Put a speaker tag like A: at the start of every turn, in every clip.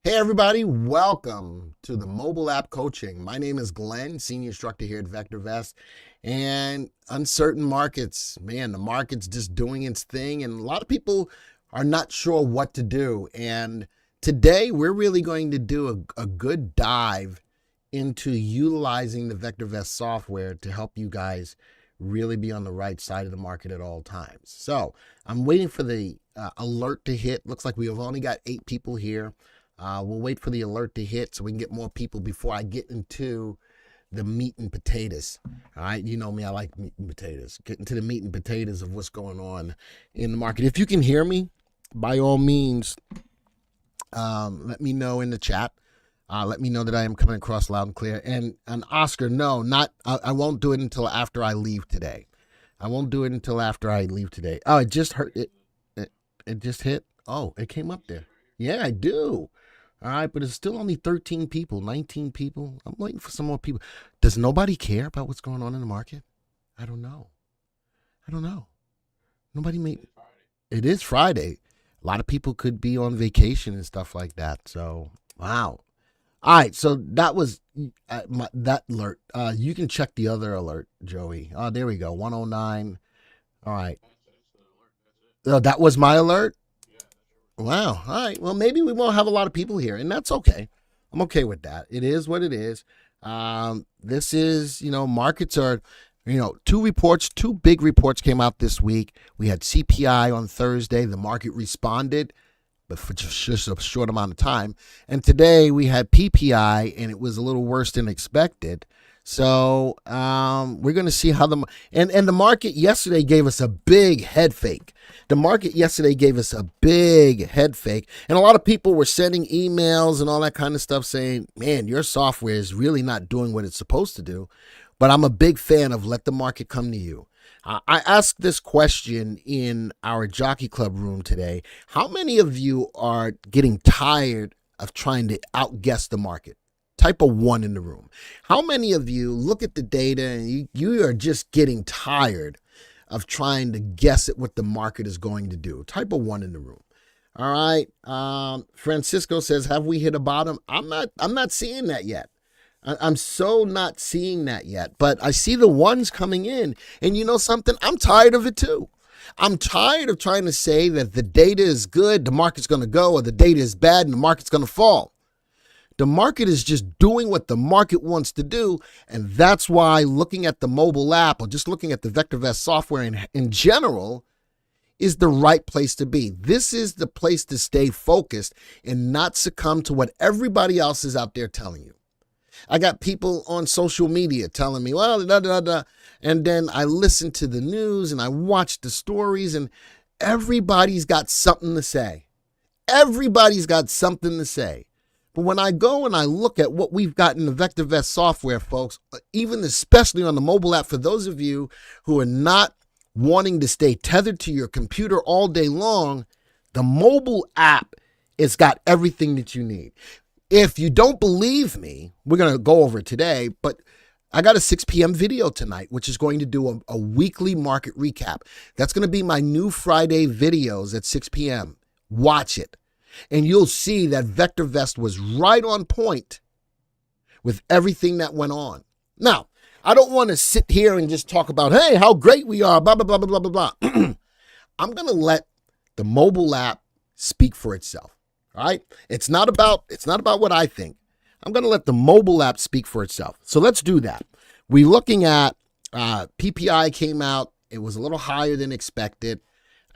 A: Hey everybody, welcome to the mobile app coaching. My name is Glenn, senior instructor here at VectorVest. And uncertain markets, man, the market's just doing its thing and a lot of people are not sure what to do. And today we're really going to do a good dive into utilizing the VectorVest software to help you guys really be on the right side of the market at all times. So I'm waiting for the alert to hit. Looks like we have only got 8 people here. We'll wait for the alert to hit so we can get more people before I get into the meat and potatoes. All right, you know me, I like meat and potatoes. Get into the meat and potatoes of what's going on in the market. If you can hear me, by all means, let me know in the chat. Let me know that I am coming across loud and clear. And Oscar, no, I won't do it until after I leave today. I won't do it until after I leave today. Oh, it just hurt. It just hit. Oh, it came up there. Yeah, I do. All right, but it's still only 13 people, 19 people. I'm waiting for some more people. Does nobody care about what's going on in the market? I don't know. Nobody made. It is Friday. A lot of people could be on vacation and stuff like that. So, wow. All right, so that was that alert. You can check the other alert, Joey. Oh, there we go, 109. All right. Oh, that was my alert? Wow. All right. Well, maybe we won't have a lot of people here, and that's okay. I'm okay with that. It is what it is. This is, markets are, two big reports came out this week. We had CPI on Thursday. The market responded, but for just a short amount of time. And today we had PPI, and it was a little worse than expected. So we're going to see how the market yesterday gave us a big head fake. The market yesterday gave us a big head fake. And a lot of people were sending emails and all that kind of stuff saying, man, your software is really not doing what it's supposed to do. But I'm a big fan of let the market come to you. I asked this question in our Jockey Club room today. How many of you are getting tired of trying to outguess the market? Type a 1 in the room. How many of you look at the data and you are just getting tired of trying to guess at what the market is going to do? Type a 1 in the room. All right. Francisco says, have we hit a bottom? I'm not seeing that yet. I'm so not seeing that yet, but I see the ones coming in, and you know something? I'm tired of it too. I'm tired of trying to say that the data is good, the market's going to go, or the data is bad and the market's going to fall. The market is just doing what the market wants to do, and that's why looking at the mobile app or just looking at the VectorVest software in general is the right place to be. This is the place to stay focused and not succumb to what everybody else is out there telling you. I got people on social media telling me, well, and then I listen to the news and I watch the stories and everybody's got something to say. Everybody's got something to say. But when I go and I look at what we've got in the VectorVest software, folks, even especially on the mobile app, for those of you who are not wanting to stay tethered to your computer all day long, the mobile app has got everything that you need. If you don't believe me, we're going to go over it today, but I got a 6 p.m. video tonight, which is going to do a weekly market recap. That's going to be my new Friday videos at 6 p.m. Watch it. And you'll see that VectorVest was right on point with everything that went on. Now, I don't want to sit here and just talk about, hey, how great we are, blah, blah, blah, blah, blah, blah. I'm going to let the mobile app speak for itself. All right. It's not about what I think. I'm going to let the mobile app speak for itself. So let's do that. We're looking at PPI came out. It was a little higher than expected.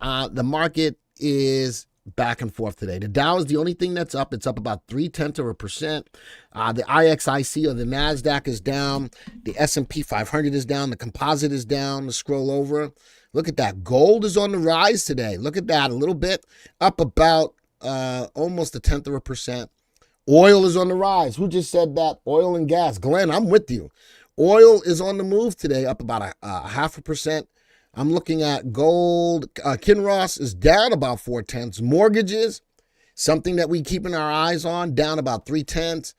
A: The market is back and forth today. The Dow is the only thing that's up. It's up about 0.3%. The IXIC or the NASDAQ is down. The S&P 500 is down. The composite is down. Let's scroll over. Look at that. Gold is on the rise today. Look at that. A little bit up about almost 0.1%. Oil is on the rise. Who just said that? Oil and gas. Glenn, I'm with you. Oil is on the move today, up about a 0.5%. I'm looking at gold. Kinross is down about 0.4. Mortgages, something that we keeping our eyes on, down about 0.3.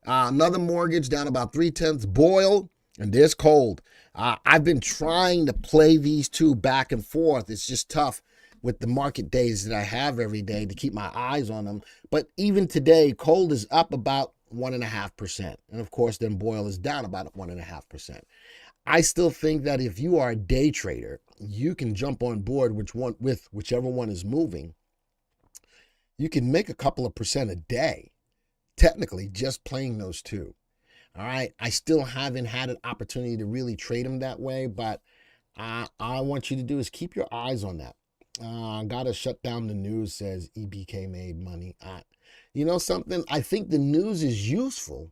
A: Another mortgage down about 0.3. Boil, and there's cold. I've been trying to play these two back and forth. It's just tough. with the market days that I have every day to keep my eyes on them. But even today, gold is up about 1.5%. And of course, then oil is down about 1.5%. I still think that if you are a day trader, you can jump on board with whichever one is moving. You can make a couple of percent a day, technically, just playing those two. All right. I still haven't had an opportunity to really trade them that way, but I want you to do is keep your eyes on that. Gotta shut down the news, says EBK made money. You know something? I think the news is useful,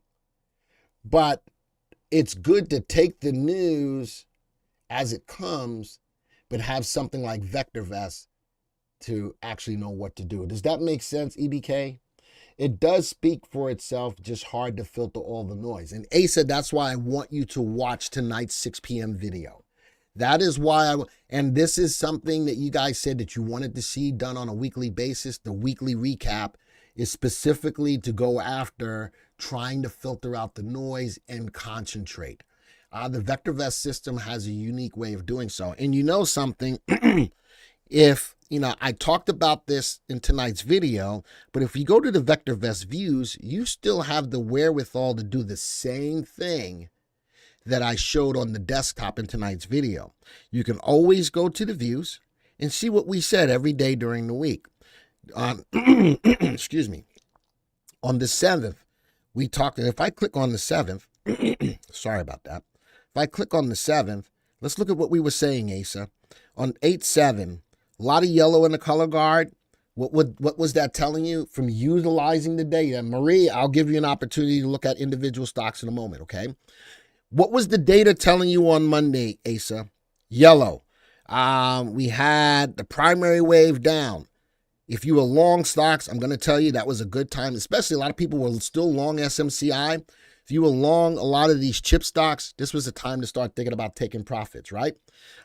A: but it's good to take the news as it comes, but have something like VectorVest to actually know what to do. Does that make sense, EBK? It does speak for itself, just hard to filter all the noise. And Asa, that's why I want you to watch tonight's 6 p.m. video. That is why and this is something that you guys said that you wanted to see done on a weekly basis. The weekly recap is specifically to go after trying to filter out the noise and concentrate. The VectorVest system has a unique way of doing so. And you know something, if, I talked about this in tonight's video, but if you go to the VectorVest views, you still have the wherewithal to do the same thing that I showed on the desktop in tonight's video. You can always go to the views and see what we said every day during the week. Excuse me. On the 7th, we talked, and if I click on the 7th, sorry about that. If I click on the 7th, let's look at what we were saying, Asa. On 8/7, a lot of yellow in the color guard. What was that telling you from utilizing the data? Marie, I'll give you an opportunity to look at individual stocks in a moment, okay? What was the data telling you on Monday, Asa? Yellow. We had the primary wave down. If you were long stocks, I'm going to tell you that was a good time, especially a lot of people were still long SMCI. If you were long a lot of these chip stocks, this was the time to start thinking about taking profits, right?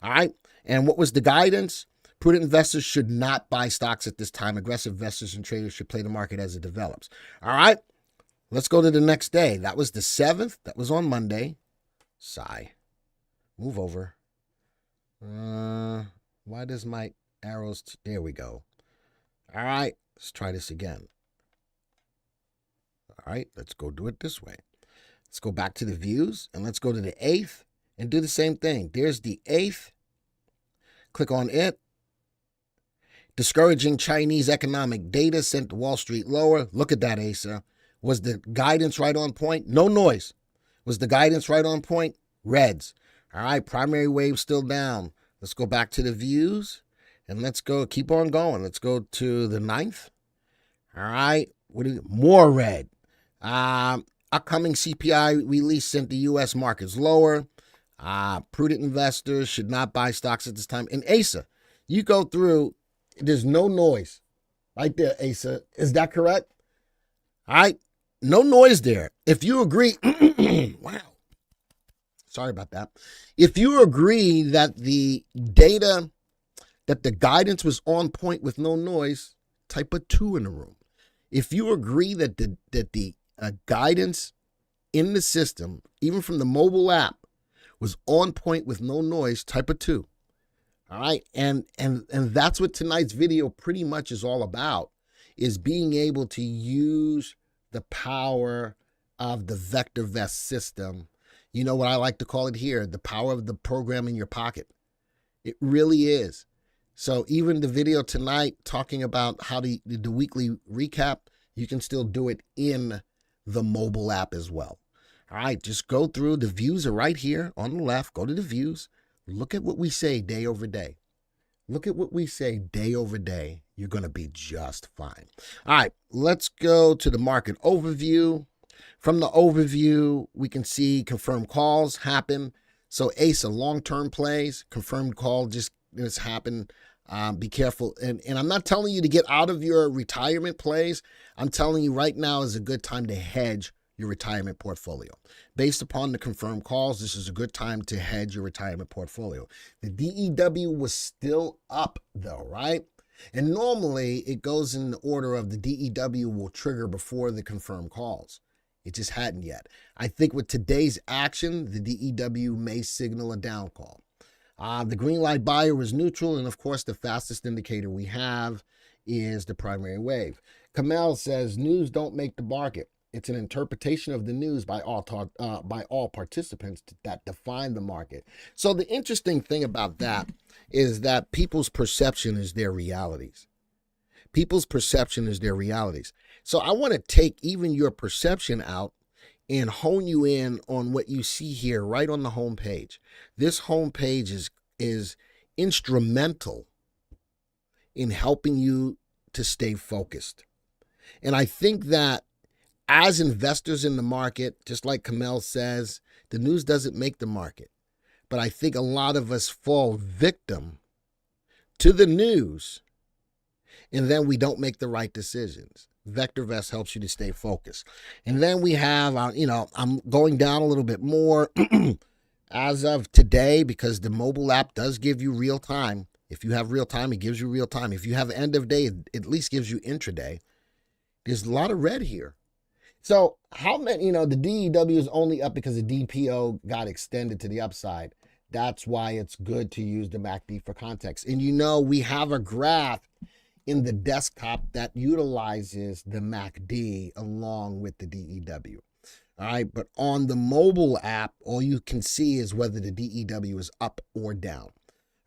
A: All right. And what was the guidance? Prudent investors should not buy stocks at this time. Aggressive investors and traders should play the market as it develops. All right. Let's go to the next day. That was the 7th. That was on Monday. Sigh. Move over. Why does my arrows... There we go. All right. Let's try this again. All right. Let's go do it this way. Let's go back to the views, and let's go to the 8th and do the same thing. There's the 8th. Click on it. Discouraging Chinese economic data sent to Wall Street lower. Look at that, Asa. Was the guidance right on point? No noise. Was the guidance right on point? Reds. All right, primary wave still down. Let's go back to the views, and let's go, keep on going. Let's go to the 9th. All right, more red. Upcoming CPI release sent the U.S. markets lower. Prudent investors should not buy stocks at this time. And Asa, you go through, there's no noise. Right there, Asa. Is that correct? All right. No noise there. If you agree, wow. Sorry about that. If you agree that the data, that the guidance was on point with no noise, type a 2 in the room. If you agree that the guidance in the system, even from the mobile app, was on point with no noise, type a 2. All right. And that's what tonight's video pretty much is all about, is being able to use the power of the VectorVest system. You know what I like to call it here, the power of the program in your pocket. It really is. So even the video tonight talking about how the weekly recap, you can still do it in the mobile app as well. All right, just go through. The views are right here on the left. Go to the views. Look at what we say day over day. Look at what we say day over day. You're going to be just fine. All right, let's go to the market overview. From the overview, we can see confirmed calls happen. So ACE, long-term plays, confirmed call just happen. Be careful. And I'm not telling you to get out of your retirement plays. I'm telling you right now is a good time to hedge your retirement portfolio. Based upon the confirmed calls, this is a good time to hedge your retirement portfolio. The DEW was still up though, right? And normally it goes in the order of the DEW will trigger before the confirmed calls. It just hadn't yet. I think with today's action, the DEW may signal a down call. The green light buyer was neutral, and of course, the fastest indicator we have is the primary wave. Kamel says news don't make the market. It's an interpretation of the news by all participants that define the market. So the interesting thing about that is that people's perception is their realities. People's perception is their realities. So I want to take even your perception out and hone you in on what you see here right on the home page. This home page is instrumental in helping you to stay focused. And I think that as investors in the market, just like Kamel says, the news doesn't make the market. But I think a lot of us fall victim to the news, and then we don't make the right decisions. VectorVest helps you to stay focused. And then we have, I'm going down a little bit more as of today, because the mobile app does give you real time. If you have real time, it gives you real time. If you have end of day, it at least gives you intraday. There's a lot of red here. So how many, the DEW is only up because the DPO got extended to the upside. That's why it's good to use the MACD for context. And we have a graph in the desktop that utilizes the MACD along with the DEW. All right, but on the mobile app, all you can see is whether the DEW is up or down.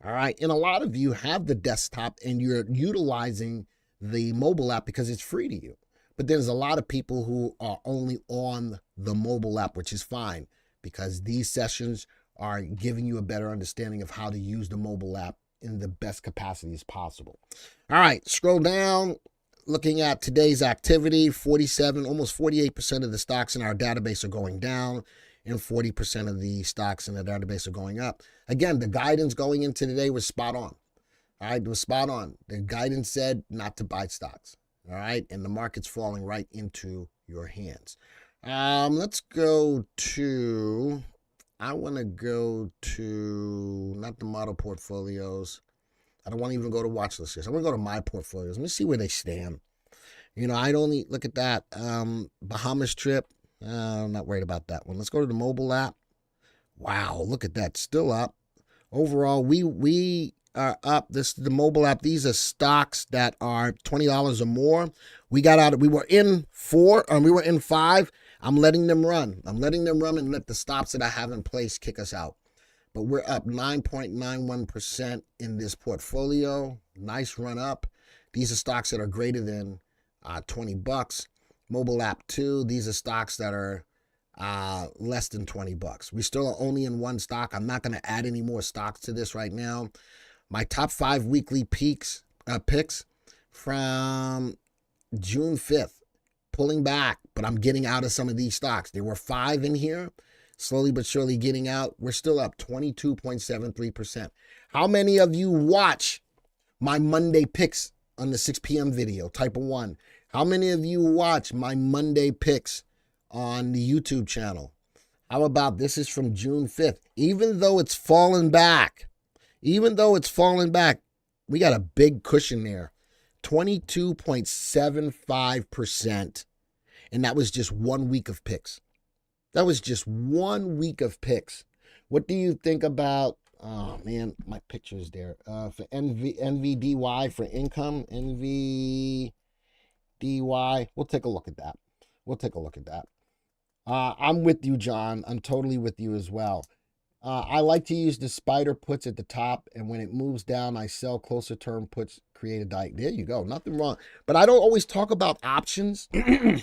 A: All right, and a lot of you have the desktop and you're utilizing the mobile app because it's free to you. But there's a lot of people who are only on the mobile app, which is fine, because these sessions are giving you a better understanding of how to use the mobile app in the best capacities possible. All right, scroll down, looking at today's activity, 47, almost 48% of the stocks in our database are going down, and 40% of the stocks in the database are going up. Again, the guidance going into today was spot on. All right, it was spot on. The guidance said not to buy stocks. All right, and the market's falling right into your hands. Let's go to, I want to go to, not the model portfolios. I don't want to even go to watch list. I want to go to my portfolios. Let me see where they stand. I'd only look at that. Bahamas trip. I'm not worried about that one. Let's go to the mobile app. Wow, look at that. Still up. Overall, we are up. This is the mobile app. These are stocks that are $20 or more. We got out. We were in 4, we were in 5. I'm letting them run. I'm letting them run and let the stops that I have in place kick us out. But we're up 9.91% in this portfolio. Nice run up. These are stocks that are greater than $20. Mobile app 2. These are stocks that are less than $20. We still are only in one stock. I'm not going to add any more stocks to this right now. My top 5 weekly picks from June 5th, pulling back, but I'm getting out of some of these stocks. There were 5 in here, slowly but surely getting out. We're still up 22.73%. How many of you watch my Monday picks on the 6 p.m. video? Type of 1. How many of you watch my Monday picks on the YouTube channel? How about this is from June 5th? Even though it's fallen back, we got a big cushion there, 22.75%. And that was just 1 week of picks. What do you think about, oh man, my picture's there, for NVDY for income, NVDY, we'll take a look at that. I'm with you, John. I'm totally with you as well. I like to use the spider puts at the top, and when it moves down, I sell closer term puts, create a dike. There you go. Nothing wrong. But I don't always talk about options in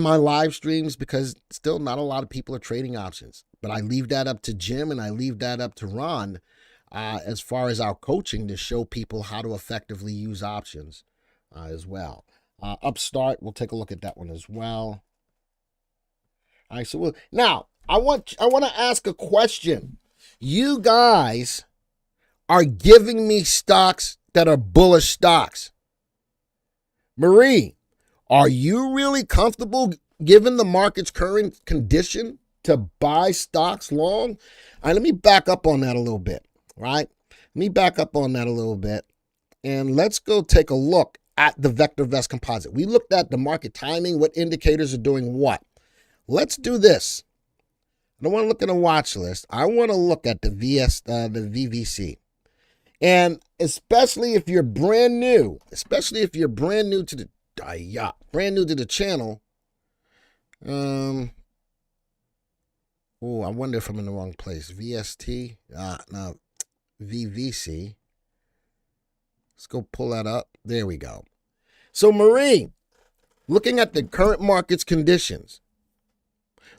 A: my live streams because still not a lot of people are trading options. But I leave that up to Jim and I leave that up to Ron as far as our coaching to show people how to effectively use options as well. Upstart, we'll take a look at that one as well. All right, so now I want to ask a question. You guys are giving me stocks that are bullish stocks. Marie, are you really comfortable, given the market's current condition, to buy stocks long? All right, let me back up on that a little bit, right? And let's go take a look at the VectorVest composite. We looked at the market timing, what indicators are doing what. Let's do this. don't want to look at a watch list. I want to look at the VVC. And especially if you're brand new, to the channel. I wonder if I'm in the wrong place. VST, no, VVC. Let's go pull that up. There we go. So Marie, looking at the current market's conditions,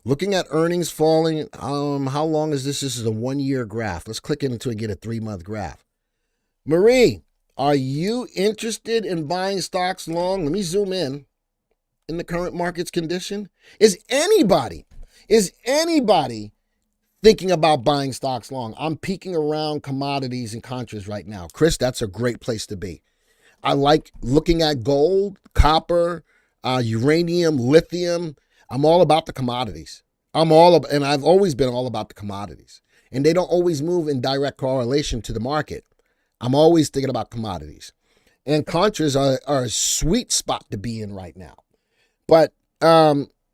A: looking at earnings falling, how long is this? This is a 1-year graph. Let's click into it and get a 3-month graph. Marie, are you interested in buying stocks long? Let me zoom in the current market's condition. Is anybody thinking about buying stocks long? I'm peeking around commodities and contras right now. Chris, that's a great place to be. I like looking at gold, copper, uranium, lithium. I'm all about the commodities. And I've always been all about the commodities. And they don't always move in direct correlation to the market. I'm always thinking about commodities. And contras are a sweet spot to be in right now. But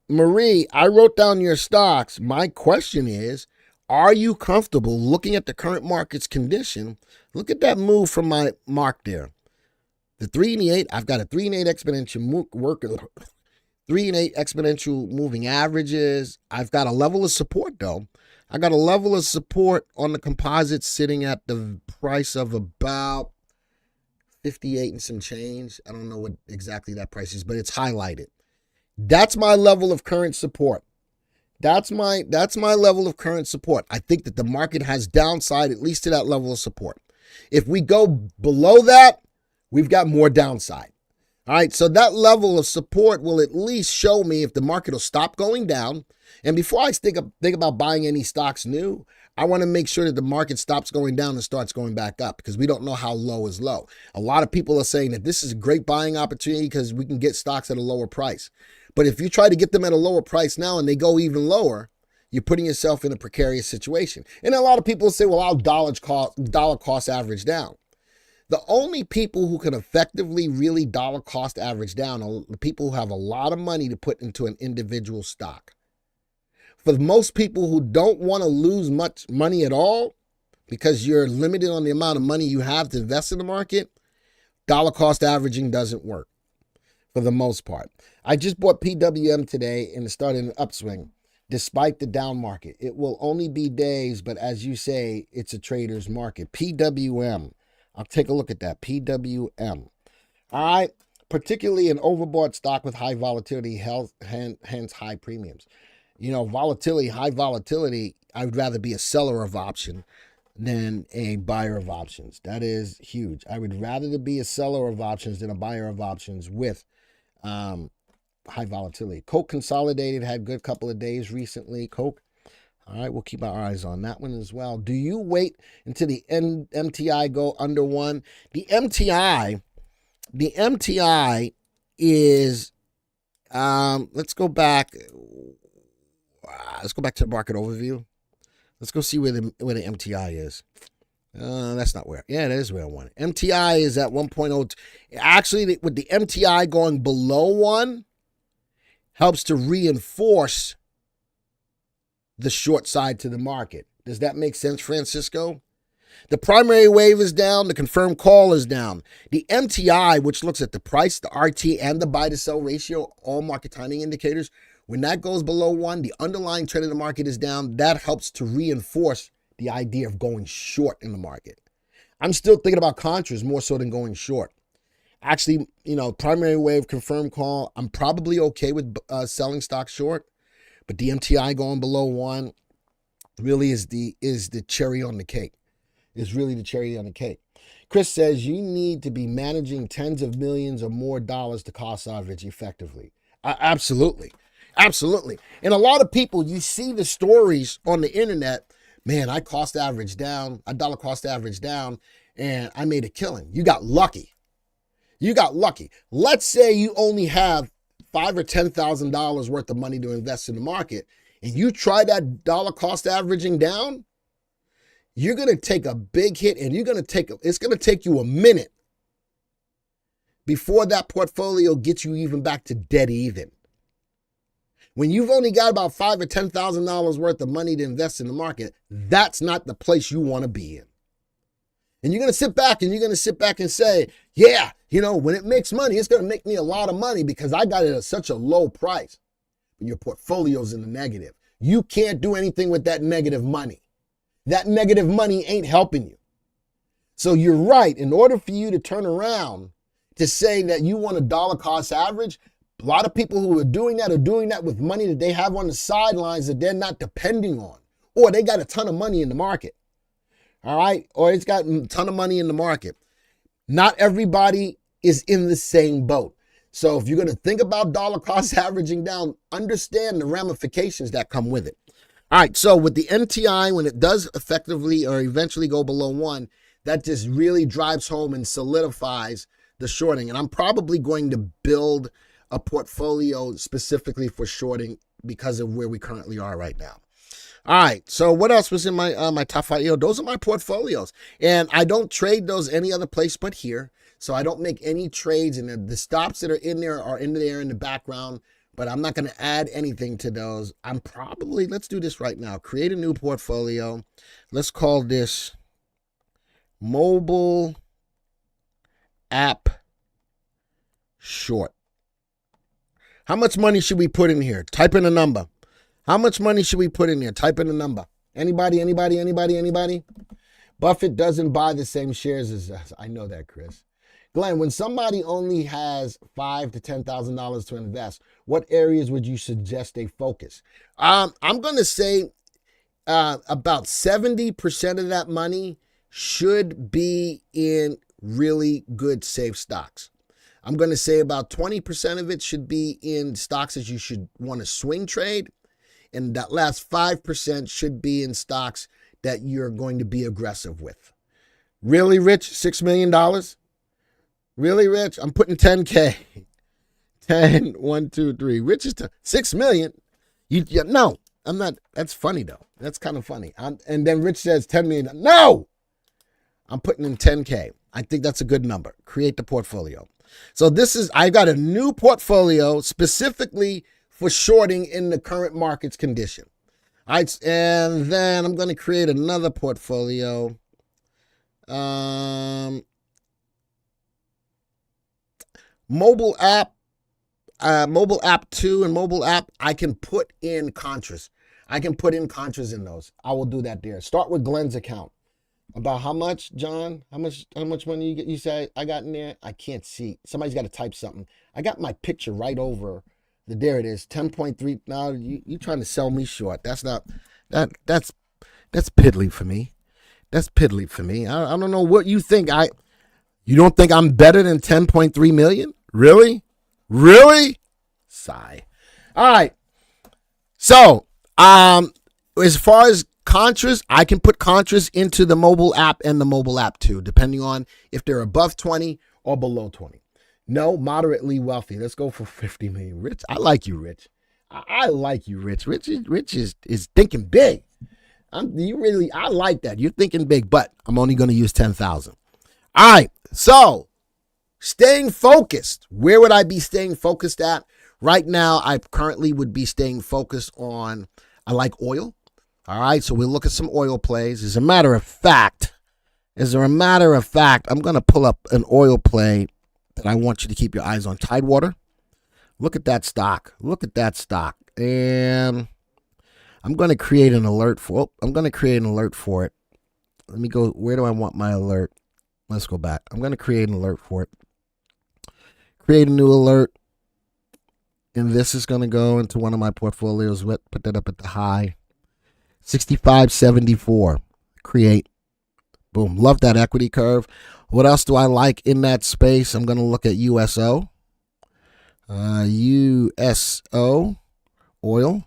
A: Marie, I wrote down your stocks. My question is, are you comfortable looking at the current market's condition? Look at that move from my mark there. The 3 and 8, I've got a 3 and 8 exponential 3 and 8 exponential moving averages. I've got a level of support though. I got a level of support on the composite sitting at the price of about 58 and some change. I don't know what exactly that price is, but it's highlighted. That's my level of current support. That's my level of current support. I think that the market has downside at least to that level of support. If we go below that, we've got more downside. All right, so that level of support will at least show me if the market will stop going down. And before I think about buying any stocks new, I want to make sure that the market stops going down and starts going back up, because we don't know how low is low. A lot of people are saying that this is a great buying opportunity because we can get stocks at a lower price. But if you try to get them at a lower price now and they go even lower, you're putting yourself in a precarious situation. And a lot of people say, well, I'll dollar cost average down. The only people who can effectively really dollar cost average down are the people who have a lot of money to put into an individual stock. For most people who don't want to lose much money at all, because you're limited on the amount of money you have to invest in the market, dollar cost averaging doesn't work for the most part. I just bought PWM today and it started an upswing despite the down market. It will only be days, but as you say, it's a trader's market. PWM. I'll take a look at that. PWM. All right. Particularly an overbought stock with high volatility, hence high premiums. You know, high volatility, I would rather be a seller of option than a buyer of options. That is huge. I would rather be a seller of options than a buyer of options with high volatility. Coke Consolidated had a good couple of days recently. Coke. All right, we'll keep our eyes on that one as well. Do you wait until the MTI go under 1? The MTI is, let's go back to the market overview. Let's go see where the MTI is. That's not where. Yeah, that is where I want it. MTI is at 1.02. Actually, with the MTI going below 1, helps to reinforce the short side to the market. Does that make sense, Francisco? The primary wave is down. The confirmed call is down. The MTI, which looks at the price, the RT, and the buy to sell ratio, all market timing indicators, when that goes below 1, the underlying trend of the market is down. That helps to reinforce the idea of going short in the market. I'm still thinking about contras more so than going short. Actually, primary wave, confirmed call, I'm probably okay with selling stock short. But the MTI going below 1 really is the cherry on the cake. It's really the cherry on the cake. Chris says you need to be managing tens of millions or more dollars to cost average effectively. Absolutely. Absolutely. And a lot of people, you see the stories on the internet, man, I dollar cost average down, and I made a killing. You got lucky. Let's say you only have $5,000 or $10,000 worth of money to invest in the market, and you try that dollar cost averaging down, you're going to take a big hit, and it's going to take you a minute before that portfolio gets you even back to dead even. When you've only got about $5,000 or $10,000 worth of money to invest in the market, that's not the place you want to be in. And you're going to sit back and say, yeah, when it makes money, it's going to make me a lot of money because I got it at such a low price. But your portfolio's in the negative. You can't do anything with that negative money. That negative money ain't helping you. So you're right. In order for you to turn around to say that you want a dollar cost average, a lot of people who are doing that with money that they have on the sidelines that they're not depending on, or they got a ton of money in the market. All right. Or it's got a ton of money in the market. Not everybody is in the same boat. So if you're going to think about dollar cost averaging down, understand the ramifications that come with it. All right. So with the NTI, when it does effectively or eventually go below 1, that just really drives home and solidifies the shorting. And I'm probably going to build a portfolio specifically for shorting because of where we currently are right now. All right. So what else was in my top 5? Those are my portfolios. And I don't trade those any other place but here. So I don't make any trades, and the stops that are in there in the background, but I'm not going to add anything to those. Let's do this right now. Create a new portfolio. Let's call this Mobile App Short. How much money should we put in here? Type in a number. How much money should we put in here? Type in a number. Anybody? Buffett doesn't buy the same shares as us. I know that, Chris. Glenn, when somebody only has $5,000 to $10,000 to invest, what areas would you suggest they focus? I'm going to say about 70% of that money should be in really good, safe stocks. I'm going to say about 20% of it should be in stocks that you should want to swing trade. And that last 5% should be in stocks that you're going to be aggressive with. Really, Rich? $6 million? Really, Rich? I'm putting 10K. 10, 1, 2, 3. Rich is $6 million. No, I'm not. That's funny, though. That's kind of funny. And then Rich says $10 million. No! I'm putting in 10K. I think that's a good number. Create the portfolio. So I got a new portfolio specifically for shorting in the current market's condition. All right, and then I'm going to create another portfolio. Mobile app 2 and mobile app, I can put in contras. I can put in contras in those. I will do that there. Start with Glenn's account. About how much, John? How much money you say I got in there? I can't see. Somebody's got to type something. I got my picture right over. There it is. 10.3. Now you trying to sell me short. That's piddly for me. That's piddly for me. I don't know what you think. You don't think I'm better than 10.3 million? Really? Sigh. All right. So, as far as contras, I can put contras into the mobile app and the mobile app too, depending on if they're above 20 or below 20. No, moderately wealthy. Let's go for 50 million. Rich, I like you, Rich. I like you, Rich. Rich is thinking big. I like that. You're thinking big, but I'm only going to use 10,000. All right. So, staying focused. Where would I be staying focused at? Right now, I currently would be staying focused on, I like oil. All right. So we'll look at some oil plays. As a matter of fact, I'm going to pull up an oil play that I want you to keep your eyes on. Tidewater. Look at that stock. And I'm going to create an alert for it. Let me go. Where do I want my alert? Let's go back. I'm going to create an alert for it. Create a new alert. And this is going to go into one of my portfolios. Put that up at the high. 65.74. Create. Boom. Love that equity curve. What else do I like in that space? I'm going to look at USO. USO oil.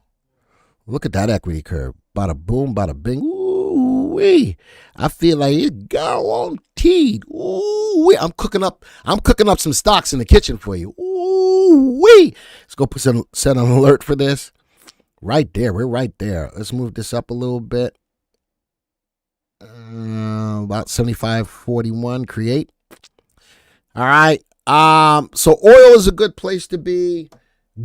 A: Look at that equity curve. Bada boom, bada bing. Ooh wee. I feel like it's guaranteed. Ooh wee. I'm cooking up some stocks in the kitchen for you. Ooh wee. Let's go set an alert for this. Right there. We're right there. Let's move this up a little bit. About 75.41. Create. All right. So oil is a good place to be.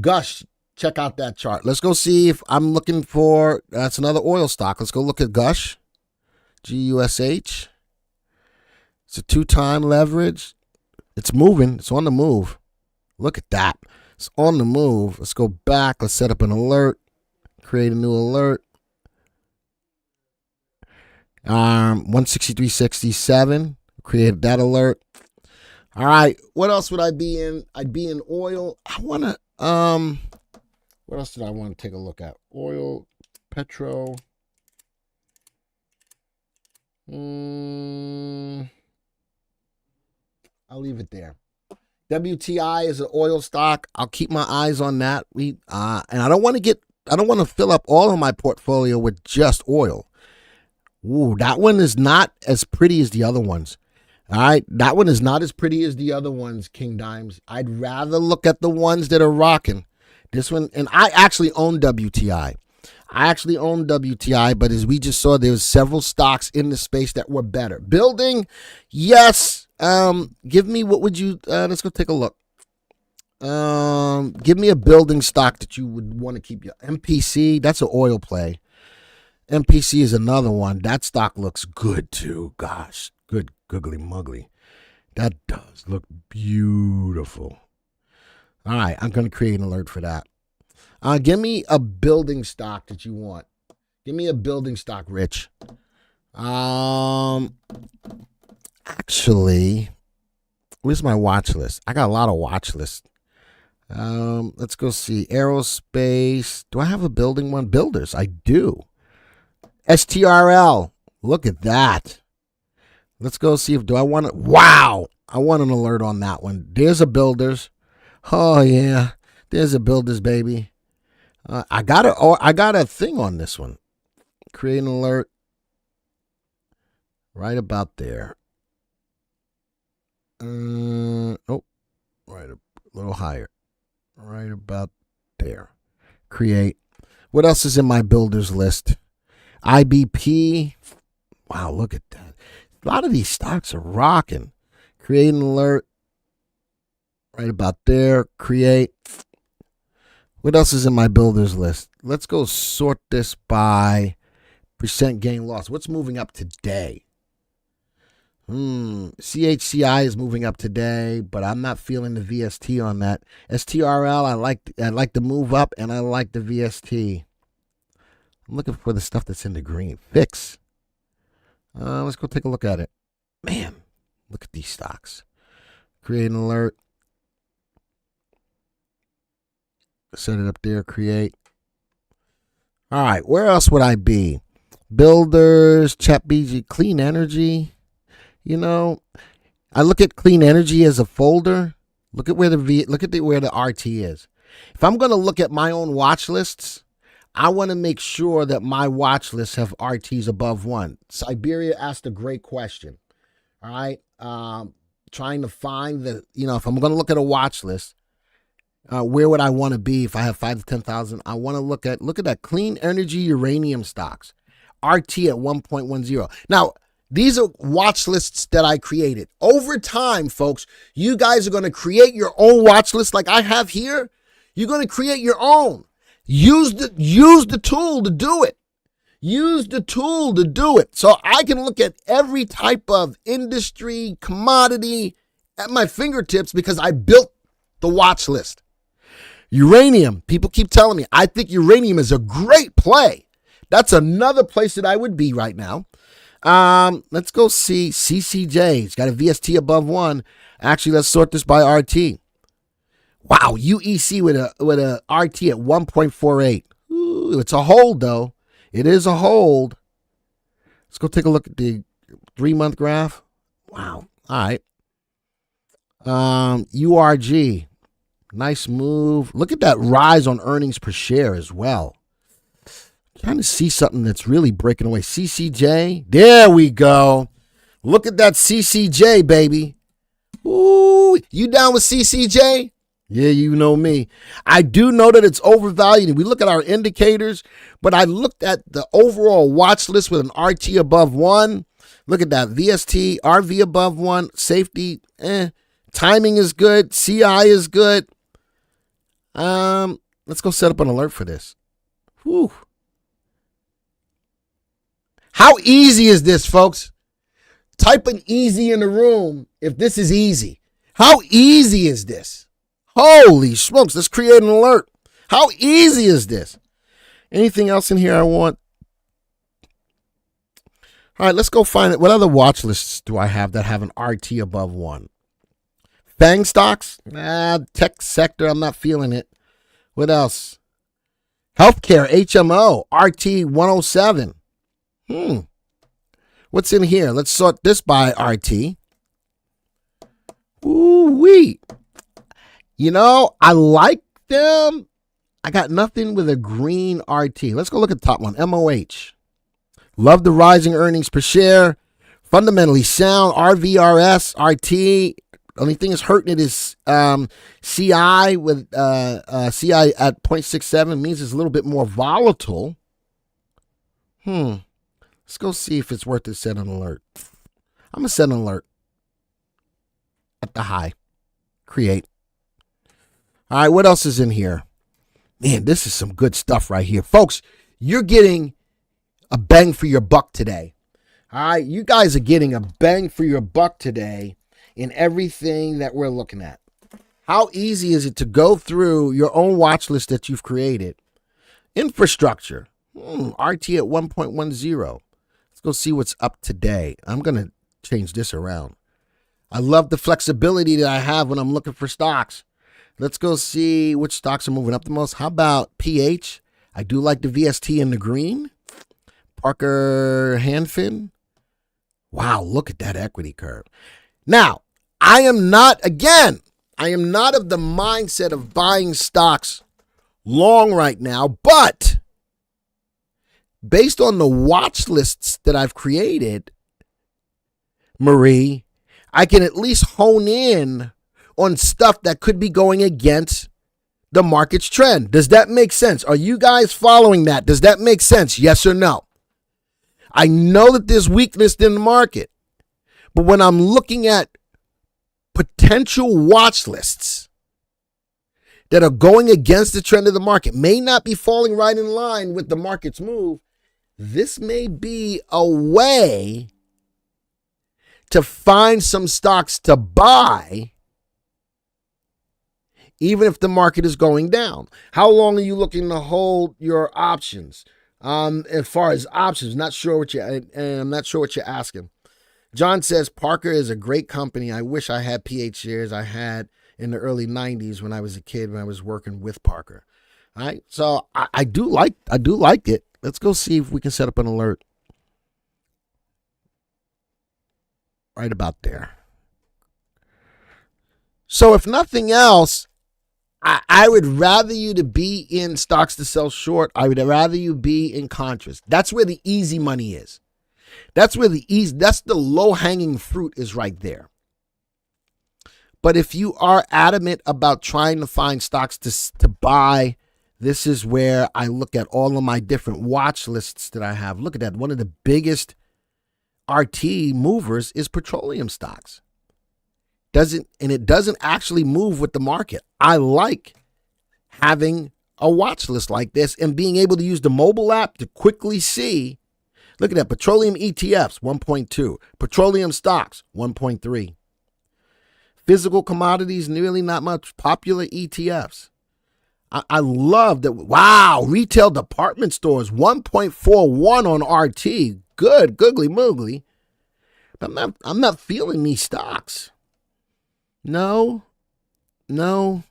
A: Gosh, check out that chart. Let's go see if I'm looking for, that's another oil stock. Let's go look at Gush, GUSH. It's a 2-time leverage. It's moving. It's on the move. Look at that. It's on the move. Let's go back. Let's set up an alert. Create a new alert. 163.67. Create that alert. All right. What else would I be in? I'd be in oil. I want to, what else did I want to take a look at? Oil, petro. I'll leave it there. WTI is an oil stock. I'll keep my eyes on that. And I don't want to fill up all of my portfolio with just oil. Ooh, that one is not as pretty as the other ones. All right, that one is not as pretty as the other ones, King Dimes. I'd rather look at the ones that are rocking. This one, and I actually own WTI. But as we just saw, there was several stocks in the space that were better. Building, yes. Give me, what would you, let's go take a look. Give me a building stock that you would want to keep. MPC, that's an oil play. MPC is another one. That stock looks good too. Gosh, good googly muggly. That does look beautiful. All right, I'm going to create an alert for that. Give me a building stock that you want. Give me a building stock, Rich. Actually, where's my watch list? I got a lot of watch lists. Let's go see. Aerospace. Do I have a building one? Builders. I do. STRL. Look at that. Let's go see if, do I want it? Wow. I want an alert on that one. There's a builders. Oh, yeah. There's a builders, baby. I got a thing on this one. Create an alert. Right about there. Oh, right a little higher. Right about there. Create. What else is in my builders list? IBP. Wow, look at that. A lot of these stocks are rocking. Create an alert. Right about there. Create. What else is in my builders list? Let's go sort this by percent gain loss. What's moving up today? CHCI is moving up today, but I'm not feeling the VST on that. STRL, I like the move up, and I like the VST. I'm looking for the stuff that's in the green. Fix. Let's go take a look at it. Man, look at these stocks. Create an alert. Set it up there. Create. All right, where else would I be? Builders, ChatBG, Clean Energy. You know, I look at Clean Energy as a folder. Look at where the RT is. If I'm going to look at my own watch lists, I want to make sure that my watch lists have RTs above 1. Siberia asked a great question. All right, trying to find if I'm going to look at a watch list, where would I want to be if I have 5 to 10,000? I want to look at that Clean Energy uranium stocks, RT at 1.10. Now, these are watch lists that I created. Over time, folks, you guys are going to create your own watch list like I have here. You're going to create your own. Use the tool to do it. Use the tool to do it. So I can look at every type of industry, commodity at my fingertips because I built the watch list. Uranium. People keep telling me, I think uranium is a great play. That's another place that I would be right now. Let's go see CCJ. It's got a VST above 1. Actually, let's sort this by RT. Wow, UEC with a RT at 1.48. Ooh, it's a hold though. It is a hold. Let's go take a look at the 3-month graph. Wow. All right. URG. Nice move. Look at that rise on earnings per share as well. Trying to see something that's really breaking away. CCJ. There we go. Look at that CCJ, baby. Ooh, you down with CCJ? Yeah, you know me. I do know that it's overvalued. We look at our indicators, but I looked at the overall watch list with an RT above 1. Look at that. VST, RV above 1. Safety, Timing is good. CI is good. Let's go set up an alert for this. Whew. How easy is this, folks? Type an easy in the room if this is easy. How easy is this? Holy smokes, let's create an alert. How easy is this? Anything else in here I want? All right, let's go find it. What other watch lists do I have that have an RT above 1? FANG stocks? Tech sector, I'm not feeling it. What else? Healthcare, HMO, RT 107. What's in here? Let's sort this by RT. Ooh-wee. You know, I like them. I got nothing with a green RT. Let's go look at the top one. MOH. Love the rising earnings per share. Fundamentally sound. RVRS, RT. Only thing that's hurting it is CI with CI at 0.67 means it's a little bit more volatile. Let's go see if it's worth it. Set an alert. I'm gonna set an alert at the high. Create. All right, what else is in here? Man, this is some good stuff right here, folks. You're getting a bang for your buck today. All right, you guys are getting a bang for your buck today in everything that we're looking at. How easy is it to go through your own watch list that you've created? Infrastructure, RT at 1.10. Let's go see what's up today. I'm going to change this around. I love the flexibility that I have when I'm looking for stocks. Let's go see which stocks are moving up the most. How about PH? I do like the VST in the green. Parker Hanfin. Wow, look at that equity curve. Now, I am not of the mindset of buying stocks long right now, but based on the watch lists that I've created, Marie, I can at least hone in on stuff that could be going against the market's trend. Does that make sense? Are you guys following that? Does that make sense? Yes or no? I know that there's weakness in the market, but when I'm looking at potential watch lists that are going against the trend of the market, may not be falling right in line with the market's move, this may be a way to find some stocks to buy, even if the market is going down. How long are you looking to hold your options? As far as options, I'm not sure what you're asking. John says Parker is a great company. I wish I had PH shares I had in the early 90s when I was a kid, when I was working with Parker. All right, so I do like it. Let's go see if we can set up an alert. Right about there. So if nothing else, I would rather you to be in stocks to sell short. I would rather you be in contras. That's where the easy money is. That's the low-hanging fruit is right there. But if you are adamant about trying to find stocks to buy, this is where I look at all of my different watch lists that I have. Look at that. One of the biggest RT movers is petroleum stocks. It doesn't actually move with the market. I like having a watch list like this and being able to use the mobile app to quickly see. Look at that. Petroleum ETFs, 1.2. Petroleum stocks, 1.3. Physical commodities, nearly not much. Popular ETFs. I love that. Wow. Retail department stores, 1.41 on RT. Good, googly moogly. But I'm not feeling these stocks. No. Nope.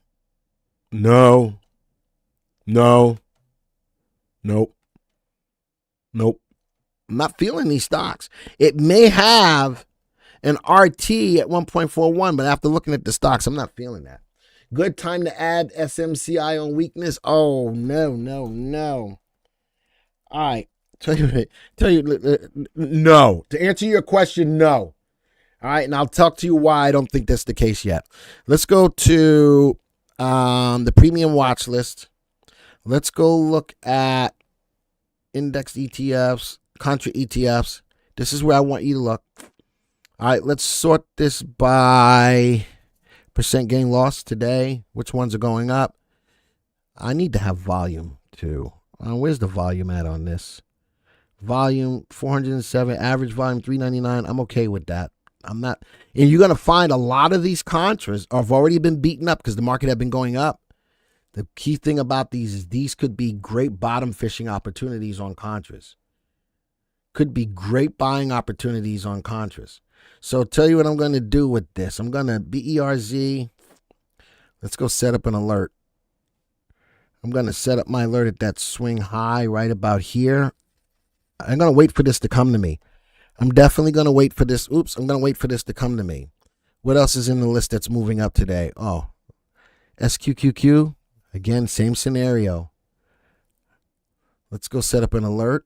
A: I'm not feeling these stocks. It may have an RT at 1.41, but after looking at the stocks, I'm not feeling that. Good time to add SMCI on weakness. Oh, no. All right. Tell you, no. To answer your question, no. All right, and I'll talk to you why I don't think that's the case yet. Let's go to the premium watch list. Let's go look at indexed ETFs, contra ETFs. This is where I want you to look. All right, let's sort this by percent gain loss today. Which ones are going up? I need to have volume too. Where's the volume at on this? Volume 407, average volume 399. I'm okay with that. I'm not, and you're gonna find a lot of these contras have already been beaten up because the market had been going up. The key thing about these is these could be great bottom fishing opportunities on contras. Could be great buying opportunities on contras. So I'll tell you what I'm going to do with this. I'm going to BERZ. Let's go set up an alert. I'm going to set up my alert at that swing high right about here. I'm going to wait for this to come to me. I'm definitely going to wait for this. Oops, I'm going to wait for this to come to me. What else is in the list that's moving up today? Oh, SQQQ. Again, same scenario. Let's go set up an alert.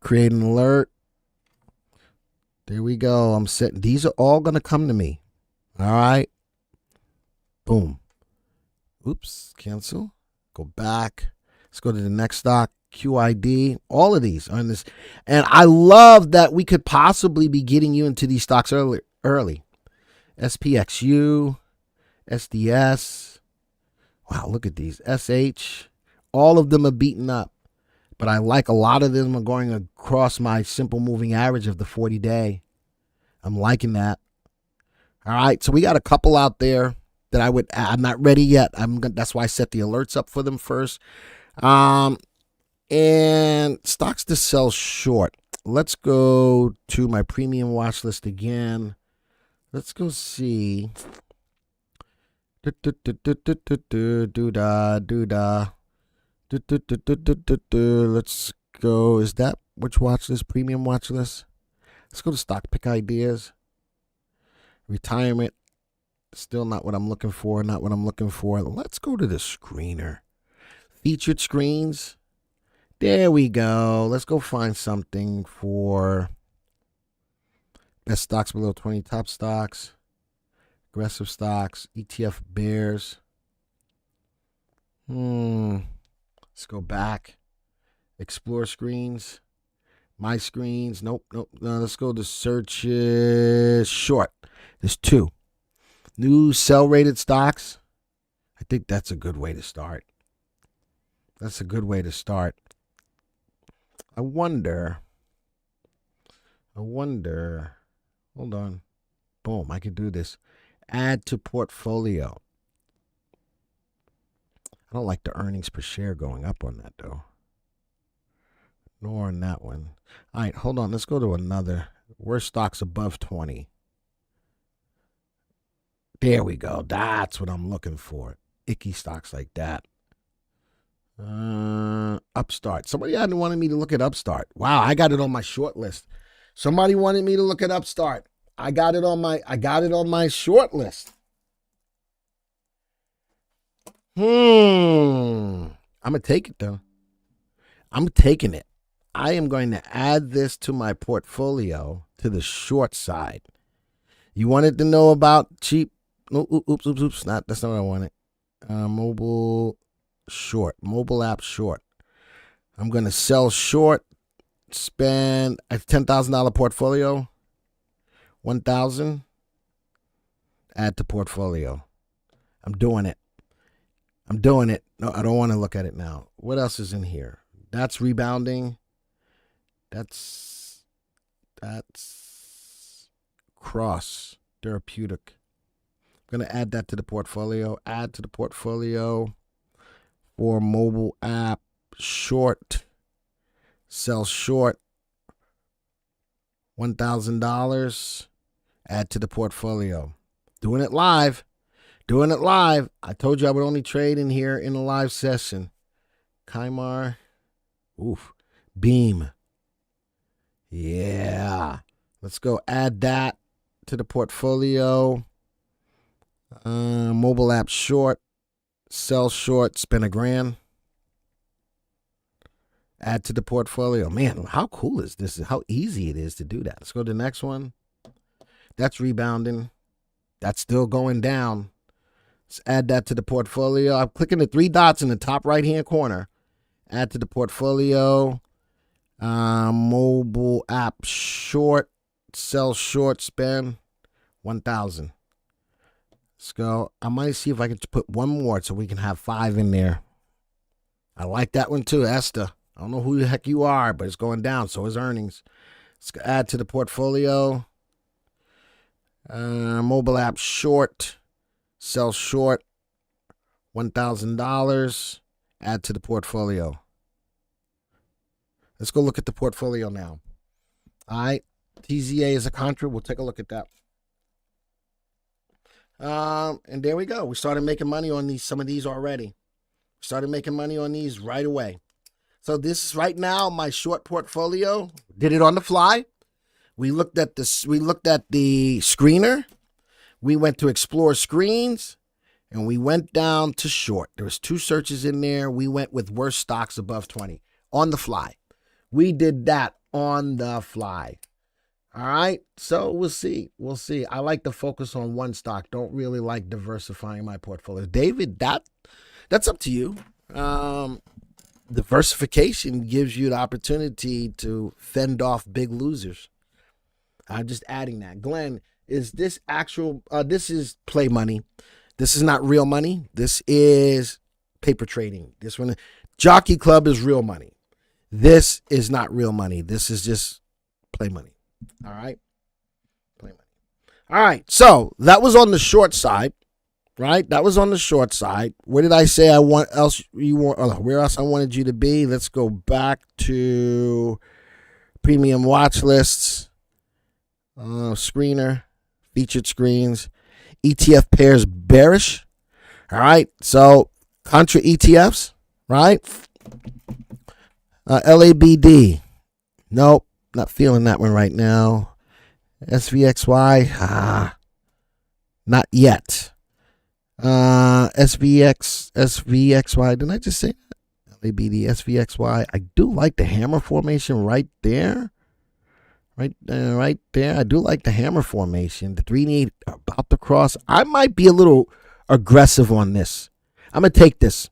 A: Create an alert. There we go. I'm setting. These are all going to come to me. All right. Boom. Oops. Cancel. Go back. Let's go to the next stock. QID. All of these are in this. And I love that we could possibly be getting you into these stocks early. SPXU. SDS. Wow, look at these. SH. All of them are beaten up. But I like a lot of them are going across my simple moving average of the 40-day. I'm liking that. All right, so we got a couple out there that I'm not ready yet. That's why I set the alerts up for them first. And stocks to sell short. Let's go to my premium watch list again. Let's go see. Let's go. Is that which watch list? Premium watch list? Let's go to stock pick ideas. Retirement. Still not what I'm looking for. Not what I'm looking for. Let's go to the screener. Featured screens. There we go. Let's go find something for best stocks below 20, top stocks, aggressive stocks, ETF bears. Let's go back. Explore screens. My screens. Nope. No, let's go to search short. There's two. New sell rated stocks. I think that's a good way to start. That's a good way to start. I wonder. Hold on. Boom. I can do this. Add to portfolio. I don't like the earnings per share going up on that, though. Nor on that one. All right, hold on. Let's go to another. Worst stocks above 20. There we go. That's what I'm looking for. Icky stocks like that. Upstart. Somebody had wanted me to look at Upstart. Wow, I got it on my short list. Somebody wanted me to look at Upstart. I got it on my short list. I'm gonna take it though. I'm taking it. I am going to add this to my portfolio to the short side. You wanted to know about cheap? Oops. That's not what I wanted. Mobile app short. I'm going to sell short. Spend a $10,000 portfolio. 1,000. Add to portfolio. I'm doing it. No, I don't want to look at it now. What else is in here? That's rebounding. That's cross therapeutic. I'm going to add that to the portfolio. Add to the portfolio for mobile app short. Sell short. $1,000. Add to the portfolio. Doing it live. I told you I would only trade in here in a live session. Kymar. Oof. Beam. Yeah. Let's go add that to the portfolio. Mobile app short. Sell short. Spend $1,000. Add to the portfolio. Man, how cool is this? How easy it is to do that. Let's go to the next one. That's rebounding. That's still going down. Let's add that to the portfolio. I'm clicking the three dots in the top right-hand corner. Add to the portfolio. Mobile app short. Sell short. Spend 1,000. Let's go. I might see if I can put one more so we can have 5 in there. I like that one too, Esther. I don't know who the heck you are, but it's going down. So is earnings. Let's add to the portfolio. Mobile app short. Sell short. $1,000. Add to the portfolio. Let's go look at the portfolio now. All right. TZA is a contra. We'll take a look at that. And there we go. We started making money on some of these already. Started making money on these right away. So this is right now my short portfolio. Did it on the fly. We looked at this. We looked at the screener. We went to explore screens, and we went down to short. There was 2 searches in there. We went with worst stocks above 20 on the fly. We did that on the fly. All right. So we'll see. We'll see. I like to focus on one stock. Don't really like diversifying my portfolio. David, that's up to you. Diversification gives you the opportunity to fend off big losers. I'm just adding that. Glenn, is this actual, this is play money. This is not real money. This is paper trading. This one, Jockey Club is real money. This is not real money. This is just play money. All right. Play money. All right. So that was on the short side. Right, that was on the short side. Where did I say I want else you want? Where else I wanted you to be? Let's go back to premium watch lists, screener, featured screens, ETF pairs bearish. All right, so contra ETFs, right? LABD, nope, not feeling that one right now. SVXY, not yet. SVXY, didn't I just say that? LABD, SVXY. I do like the hammer formation right there. Right there. I do like the hammer formation. The 3 and 8 are about to cross. I might be a little aggressive on this. I'm going to take this.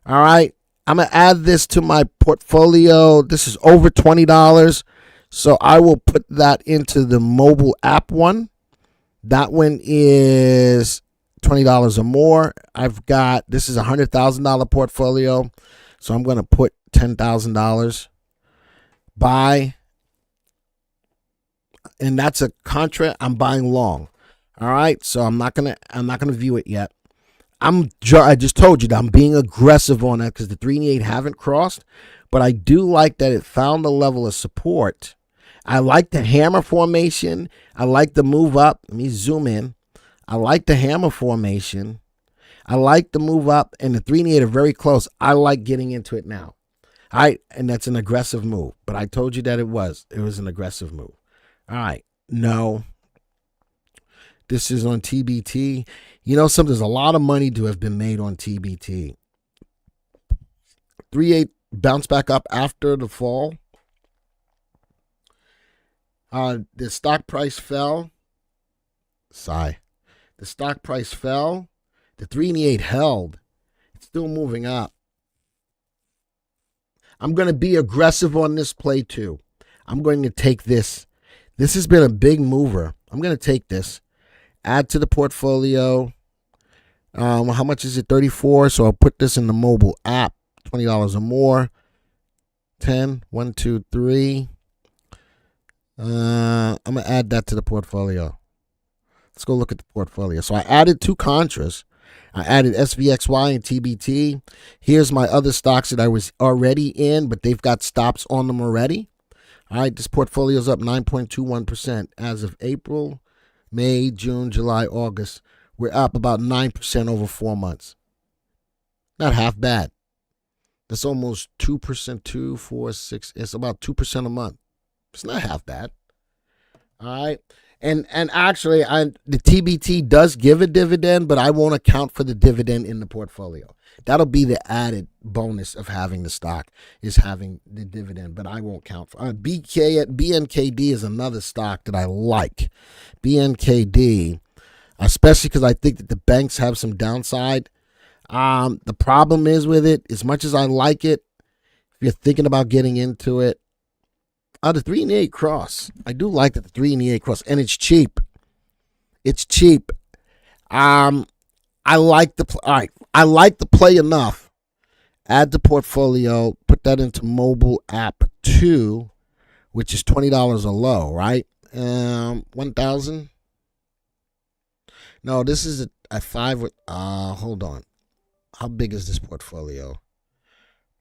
A: All right. I'm going to add this to my portfolio. This is over $20. So I will put that into the mobile app one. That one is $20 or more. I've got, this is a $100,000 portfolio. So I'm going to put $10,000 buy. And that's a contra. I'm buying long. All right. So I'm not going to view it yet. I just told you that I'm being aggressive on that because the 3 and 8 haven't crossed, but I do like that it found a level of support. I like the hammer formation. I like the move up. Let me zoom in. I like the hammer formation. I like the move up, and the 3 and 8 are very close. I like getting into it now. All right, and that's an aggressive move, but I told you that it was an aggressive move. All right, no. This is on TBT. You know something, there's a lot of money to have been made on TBT. 3-8 bounce back up after the fall. The stock price fell. Sigh. The stock price fell. The 3 and 8 held. It's still moving up. I'm going to be aggressive on this play too. I'm going to take this. This has been a big mover. I'm going to take this. Add to the portfolio. How much is it? 34. So I'll put this in the mobile app. $20 or more. 10. 1, 2, 3. I'm going to add that to the portfolio. Let's go look at the portfolio. So I added 2 contras. I added SVXY and TBT. Here's my other stocks that I was already in, but they've got stops on them already. All right, this portfolio is up 9.21% as of April, May, June, July, August. We're up about 9% over 4 months. Not half bad. That's almost 2%, 2, 4, 6. It's about 2% a month. It's not half bad. All right. And actually, the TBT does give a dividend, but I won't account for the dividend in the portfolio. That'll be the added bonus of having the stock, is having the dividend, but I won't count for BNKD is another stock that I like. BNKD, especially because I think that the banks have some downside. The problem is with it, as much as I like it, if you're thinking about getting into it, the 3 and 8 cross. I do like that the 3 and 8 cross, and it's cheap. It's cheap. I like the play enough. add the portfolio, put that into mobile app 2, which is $20 or low, right? 1,000. No, this is a 5 with, hold on. How big is this portfolio?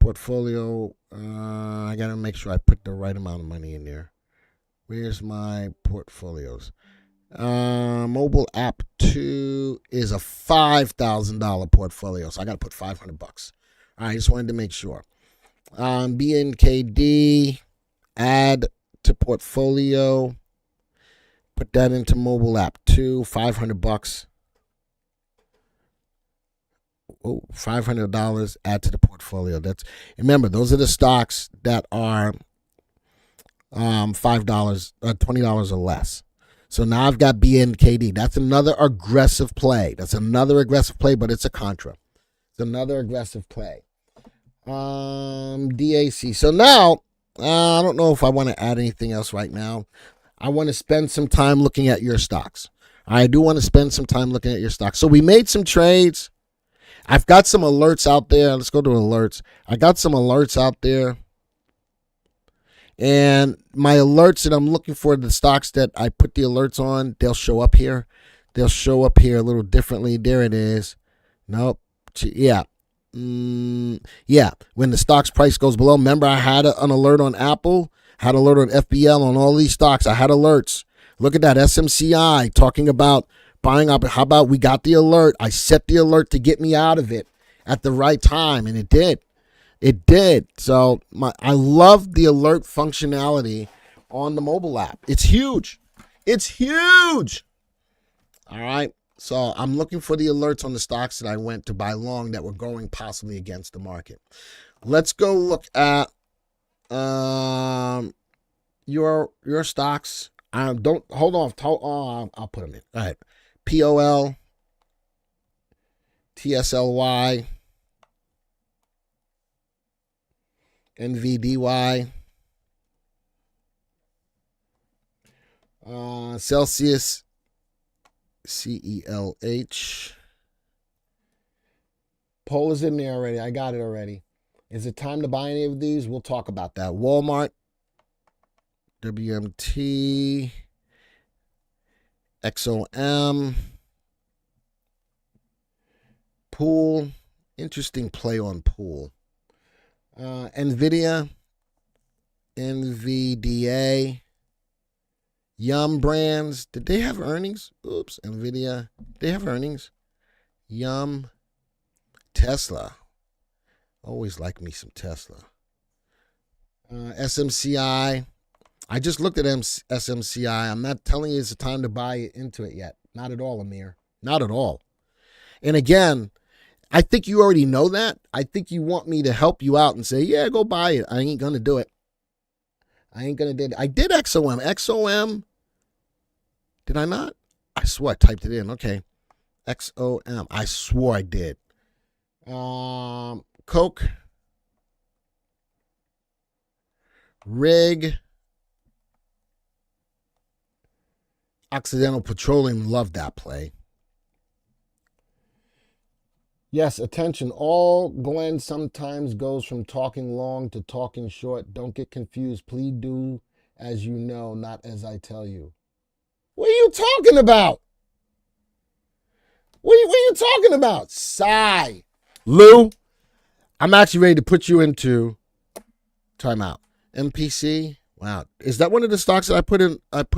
A: Portfolio, I got to make sure I put the right amount of money in there. Where's my portfolios? Mobile app 2 is a $5,000 portfolio, so I got to put $500. All right, just wanted to make sure. BNKD, add to portfolio, put that into mobile app 2, $500. Oh, $500, add to the portfolio. That's, remember, those are the stocks that are $5, $20 or less. So now I've got BNKD. That's another aggressive play. But it's a contra. It's another aggressive play. DAC. So now, I don't know if I want to add anything else right now. I want to spend some time looking at your stocks. I do want to spend some time looking at your stocks. So we made some trades. I've got some alerts out there. Let's go to alerts. I got some alerts out there. And my alerts that I'm looking for, the stocks that I put the alerts on, they'll show up here. They'll show up here a little differently. There it is. Nope. Yeah. Yeah. When the stock's price goes below. Remember, I had an alert on Apple, had an alert on FBL, on all these stocks. I had alerts. Look at that. SMCI talking about buying up. How about we got the alert? I set the alert to get me out of it at the right time, and it did. It did. So I love the alert functionality on the mobile app. It's huge. It's huge. All right. So I'm looking for the alerts on the stocks that I went to buy long that were going possibly against the market. Let's go look at your stocks. Don't hold on. I'll put them in. All right. POL, TSLY, NVDY, Celsius, CELH. Poll is in there already. I got it already. Is it time to buy any of these? We'll talk about that. Walmart, WMT, XOM, Pool. Interesting play on Pool. NVIDIA, NVDA, Yum Brands. Did they have earnings? Oops, NVIDIA. They have earnings. Yum, Tesla. Always like me some Tesla. SMCI. I just looked at SMCI. I'm not telling you it's the time to buy into it yet. Not at all, Amir. Not at all. And again, I think you already know that. I think you want me to help you out and say, yeah, go buy it. I ain't going to do it. I ain't going to do it. I did XOM. XOM. Did I not? I swore I typed it in. Okay. XOM. I swore I did. Coke. Rig. Occidental Petroleum. Love that play. Yes, attention. All Glenn sometimes goes from talking long to talking short. Don't get confused. Please do as you know, not as I tell you. What are you talking about? What are you talking about? Sigh. Lou, I'm actually ready to put you into timeout. MPC. Wow. Is that one of the stocks that I put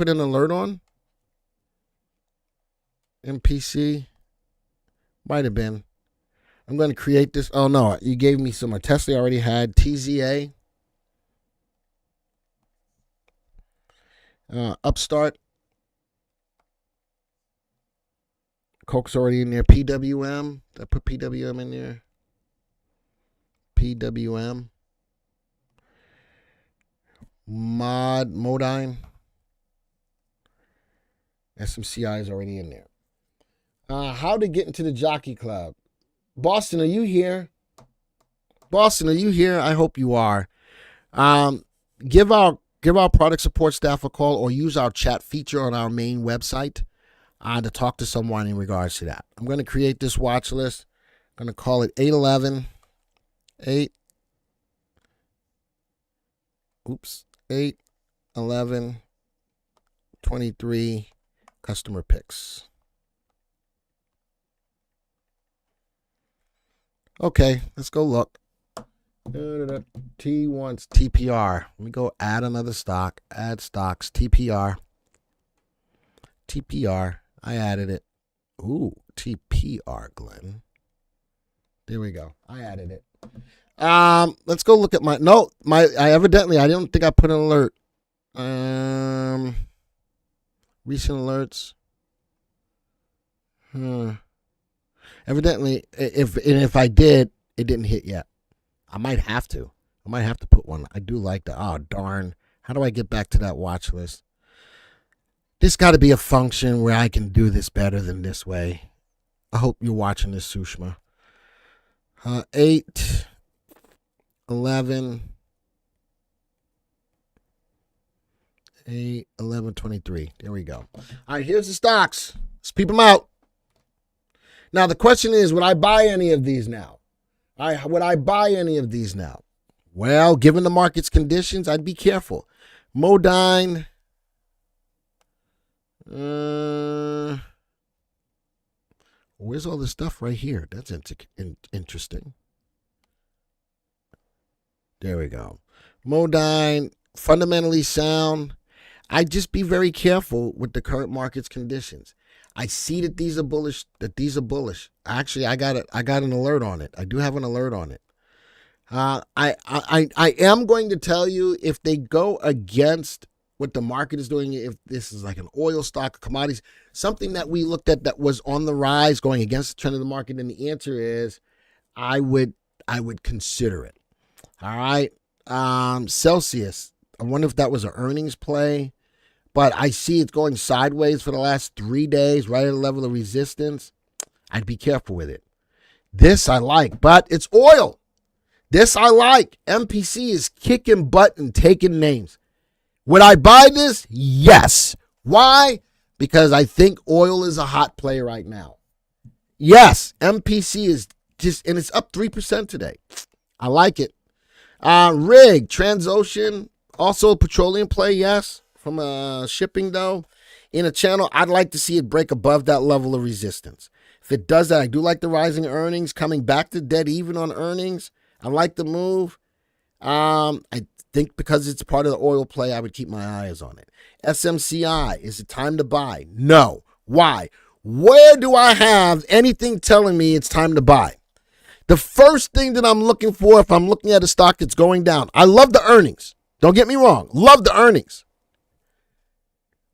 A: an alert on? MPC. Might have been. I'm going to create this. Oh, no. You gave me some. Tesla already had. TZA. Upstart. Coke's already in there. PWM. I put PWM in there. PWM. Modine. SMCI is already in there. How to get into the Jockey Club. Boston, are you here? Boston, are you here? I hope you are. Give our product support staff a call or use our chat feature on our main website to talk to someone in regards to that. I'm going to create this watch list. I'm going to call it 811 8, oops, 8, 11, 23 customer picks. Okay, let's go look. T wants TPR. Let me go add another stock. Add stocks. TPR. TPR. I added it. Ooh, TPR, Glenn. There we go. I added it. Let's go look at my. No, I don't think I put an alert. Recent alerts. Evidently, if I did, it didn't hit yet. I might have to. Put one. I do like that. Oh, darn. How do I get back to that watch list? There's got to be a function where I can do this better than this way. I hope you're watching this, Sushma. 8, 11, 8, 11, 23. There we go. All right, here's the stocks. Let's peep them out. Now, the question is, would I buy any of these now? Would I buy any of these now? Well, given the market's conditions, I'd be careful. Modine. Where's all this stuff right here? That's interesting. There we go. Modine, fundamentally sound. I'd just be very careful with the current market's conditions. I see that these are bullish. Actually, I got an alert on it. I do have an alert on it. I am going to tell you if they go against what the market is doing, if this is like an oil stock, commodities, something that we looked at that was on the rise going against the trend of the market, and the answer is I would consider it. All right. Celsius, I wonder if that was an earnings play, but I see it's going sideways for the last 3 days, right at a level of resistance. I'd be careful with it. This I like, but it's oil. This I like. MPC is kicking butt and taking names. Would I buy this? Yes. Why? Because I think oil is a hot play right now. Yes, MPC is just, and it's up 3% today. I like it. Rig, Transocean, also a petroleum play, yes. From shipping, though. In a channel, I'd like to see it break above that level of resistance. If it does that, I do like the rising earnings, coming back to dead even on earnings. I like the move. I think because it's part of the oil play, I would keep my eyes on it. SMCI, is it time to buy? No. Why? Where do I have anything telling me it's time to buy? The first thing that I'm looking for if I'm looking at a stock that's going down, I love the earnings. Don't get me wrong. Love the earnings.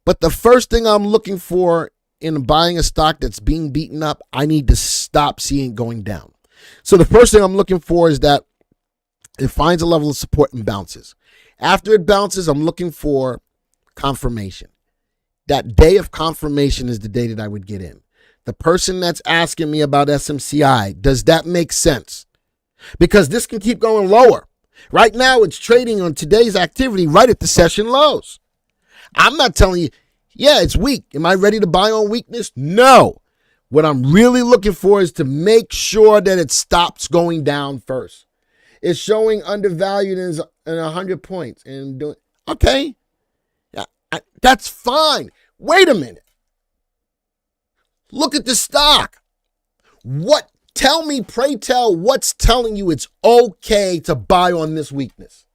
A: But the first thing I'm looking for in buying a stock that's being beaten up, I need to stop seeing it going down. So the first thing I'm looking for is that it finds a level of support and bounces. After it bounces, I'm looking for confirmation. That day of confirmation is the day that I would get in. The person that's asking me about SMCI, does that make sense? Because this can keep going lower. Right now, it's trading on today's activity right at the session lows. I'm not telling you, yeah, it's weak. Am I ready to buy on weakness? No. What I'm really looking for is to make sure that it stops going down first. It's showing undervalued in 100 points. And doing, okay, that's fine. Wait a minute. Look at the stock. Pray tell, what's telling you it's okay to buy on this weakness?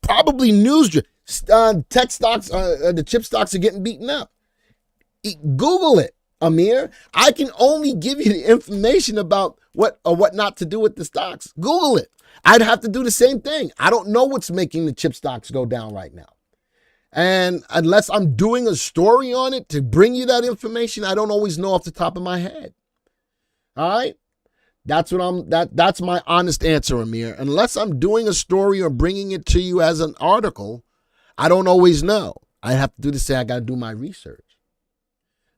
A: Probably news. Tech stocks, the chip stocks are getting beaten up. Google it, Amir. I can only give you the information about what not to do with the stocks. Google it. I'd have to do the same thing. I don't know what's making the chip stocks go down right now. And unless I'm doing a story on it to bring you that information, I don't always know off the top of my head. All right? That's my honest answer, Amir. Unless I'm doing a story or bringing it to you as an article, I don't always know. I have to do this. I got to do my research.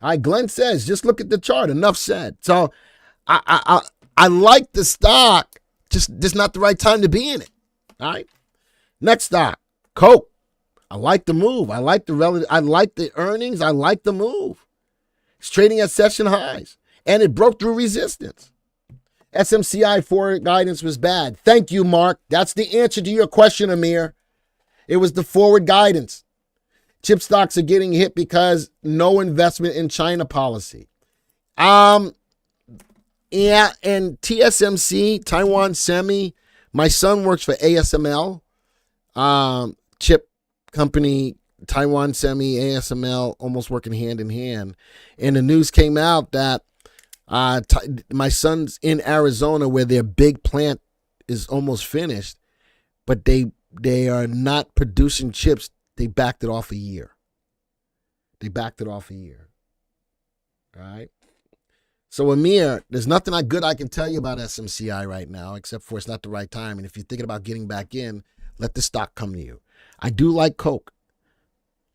A: All right, Glenn says, just look at the chart. Enough said. So I like the stock, just not the right time to be in it. All right. Next stock, Coke. I like the move. I like the earnings. I like the move. It's trading at session highs, and it broke through resistance. SMCI forward guidance was bad. Thank you, Mark. That's the answer to your question, Amir. It was the forward guidance. Chip stocks are getting hit because no investment in China policy. Yeah, and TSMC, Taiwan Semi. My son works for ASML, chip company, Taiwan Semi, ASML, almost working hand in hand. And the news came out that my son's in Arizona, where their big plant is almost finished, but they are not producing chips. They backed it off a year. All right. So, Amir, there's nothing good I can tell you about SMCI right now, except for it's not the right time. And if you're thinking about getting back in, let the stock come to you. I do like Coke.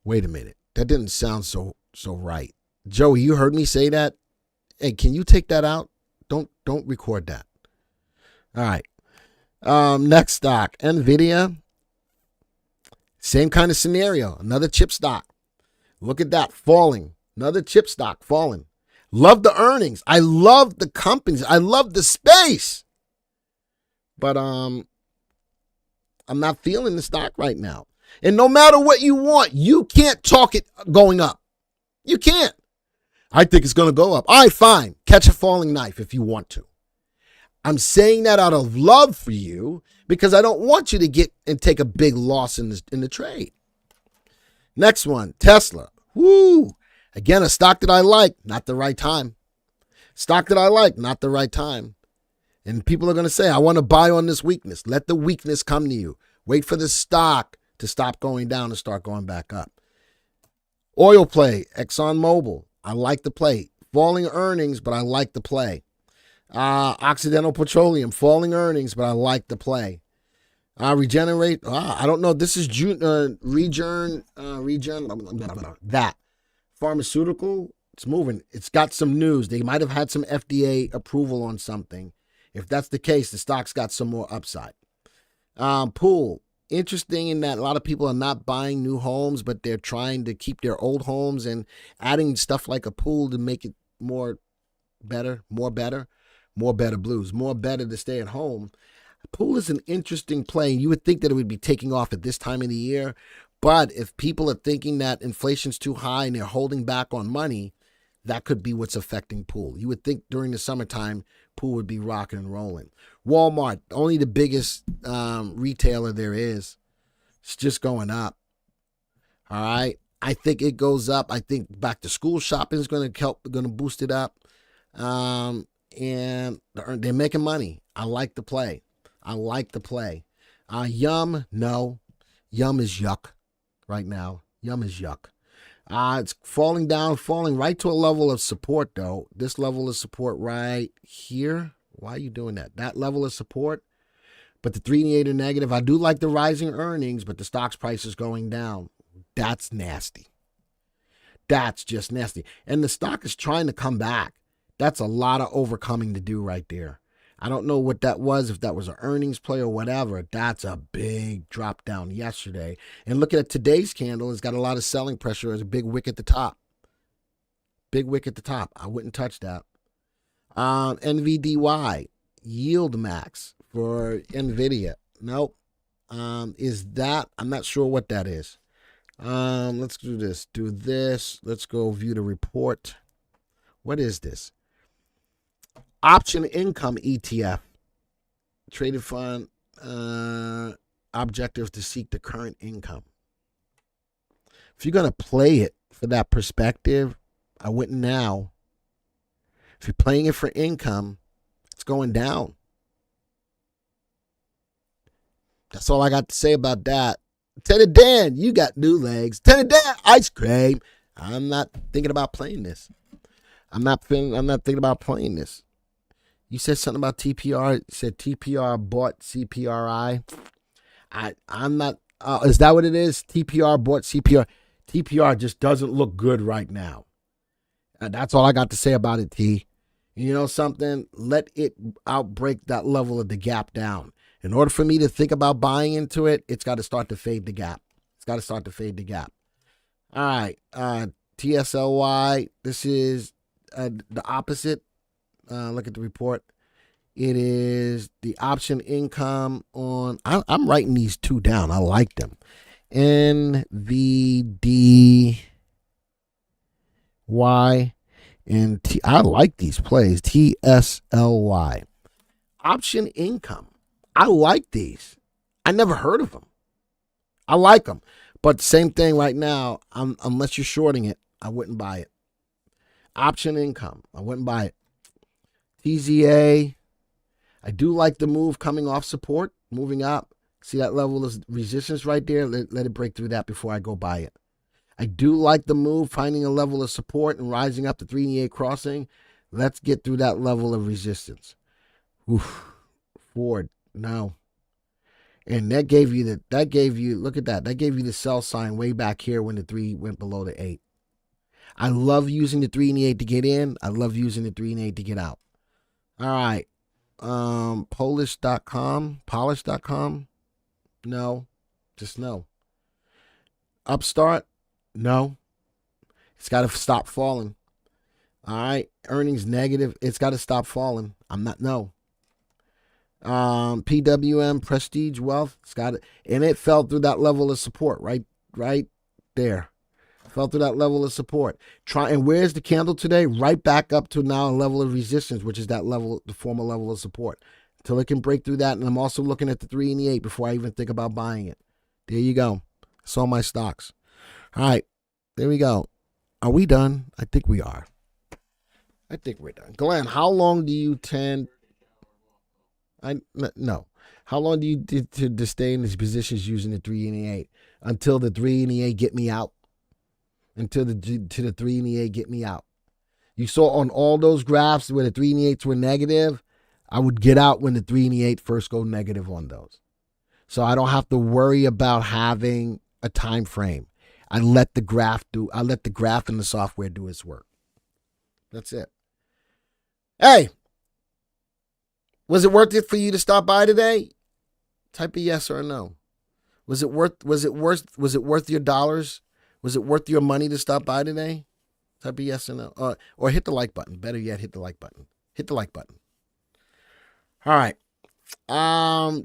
A: Wait a minute. That didn't sound so right. Joey, you heard me say that? Hey, can you take that out? Don't record that. All right. Next stock, NVIDIA. Same kind of scenario. Another chip stock. Look at that, falling. Another chip stock falling. Love the earnings. I love the companies. I love the space. But I'm not feeling the stock right now. And no matter what you want, you can't talk it going up. You can't. I think it's going to go up. All right, fine. Catch a falling knife if you want to. I'm saying that out of love for you because I don't want you to get and take a big loss in the trade. Next one, Tesla. Woo! Again, a stock that I like, not the right time. Stock that I like, not the right time. And people are going to say, I want to buy on this weakness. Let the weakness come to you. Wait for the stock to stop going down and start going back up. Oil play, ExxonMobil. I like the play. Falling earnings, but I like the play. Occidental Petroleum, falling earnings, but I like the play. Regenerate. I don't know. This is Regen. That. Pharmaceutical, it's moving. It's got some news. They might have had some FDA approval on something. If that's the case, the stock's got some more upside. Pool, interesting in that a lot of people are not buying new homes, but they're trying to keep their old homes and adding stuff like a pool to make it more better blues, more better to stay at home. Pool is an interesting play. You would think that it would be taking off at this time of the year. But if people are thinking that inflation's too high and they're holding back on money, that could be what's affecting pool. You would think during the summertime, pool would be rocking and rolling. Walmart, only the biggest retailer there is. It's just going up. All right. I think it goes up. I think back to school shopping is going to boost it up. And they're making money. I like the play. Yum, no. Yum is yuck right now. Yum is yuck. It's falling right to a level of support, though. This level of support right here. Why are you doing that? That level of support. But the 3 and 8 are negative. I do like the rising earnings, but the stock's price is going down. That's nasty. That's just nasty. And the stock is trying to come back. That's a lot of overcoming to do right there. I don't know what that was, if that was an earnings play or whatever. That's a big drop down yesterday. And look at today's candle. It's got a lot of selling pressure. There's a big wick at the top. I wouldn't touch that. NVDY, yield max for NVIDIA. Nope. Is that? I'm not sure what that is. Let's do this. Let's go view the report. What is this? Option income ETF. Traded fund objective to seek the current income. If you're going to play it for that perspective, I wouldn't now. If you're playing it for income, it's going down. That's all I got to say about that. Teddy Dan, you got new legs. Teddy Dan, ice cream. I'm not thinking about playing this. I'm not thinking about playing this. You said something about TPR. You said TPR bought CPRI. I'm not. Is that what it is? TPR bought CPR. TPR just doesn't look good right now. That's all I got to say about it, T. You know something? Let it outbreak that level of the gap down. In order for me to think about buying into it, it's got to start to fade the gap. All right. TSLY. This is the opposite. Look at the report. It is the option income on, I'm writing these two down. I like them. NVDY and I like these plays. TSLY. Option income. I like these. I never heard of them. I like them. But same thing right now, unless you're shorting it, I wouldn't buy it. Option income. I wouldn't buy it. TZA. I do like the move coming off support, moving up. See that level of resistance right there? Let it break through that before I go buy it. I do like the move, finding a level of support and rising up to 388 crossing. Let's get through that level of resistance. Oof. Ford, no. And that gave you, look at that. That gave you the sell sign way back here when the 3 went below the 8. I love using the 3 and the 8 to get in. I love using the 3 and 8 to get out. All right. Polish.com. No. Just no. Upstart. No. It's got to stop falling. All right. Earnings negative. It's got to stop falling. No. PWM, Prestige Wealth. It's got it. And it fell through that level of support right there. Fell through that level of support. And where's the candle today? Right back up to now a level of resistance, which is that level, the former level of support. Until it can break through that. And I'm also looking at the 3 and the 8 before I even think about buying it. There you go. That's all my stocks. All right. There we go. Are we done? I think we are. I think we're done. Glenn, how long do you tend... No. How long do you to stay in these positions using the 3 and the 8? Until the 3 and the 8 get me out. Until the 3 and the 8 get me out. You saw on all those graphs where the 3 and the 8s were negative, I would get out when the 3 and the 8 first go negative on those. So I don't have to worry about having a time frame. I let the graph and the software do its work. That's it. Hey, was it worth it for you to stop by today? Type a yes or a no. Was it worth your dollars? Was it worth your money to stop by today? Type a yes or no. Or hit the like button. Better yet, hit the like button. Hit the like button. All right.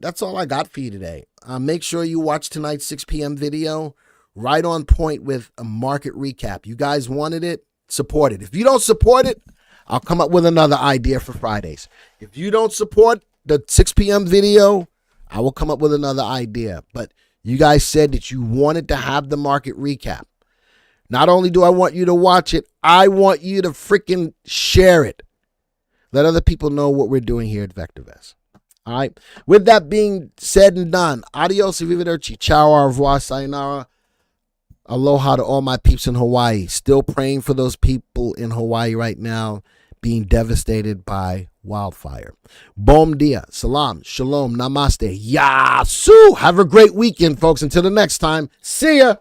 A: That's all I got for you today. Make sure you watch tonight's 6 p.m. video. Right on point with a market recap. You guys wanted it, support it. If you don't support it, I'll come up with another idea for Fridays. If you don't support the 6 p.m. video, I will come up with another idea. But you guys said that you wanted to have the market recap. Not only do I want you to watch it, I want you to freaking share it. Let other people know what we're doing here at VectorVest. All right. With that being said and done, adios, arrivederci, ciao, au revoir, sayonara. Aloha to all my peeps in Hawaii. Still praying for those people in Hawaii right now being devastated by wildfire. Bom dia, salam, shalom, namaste, yasu. Have a great weekend, folks. Until the next time, see ya.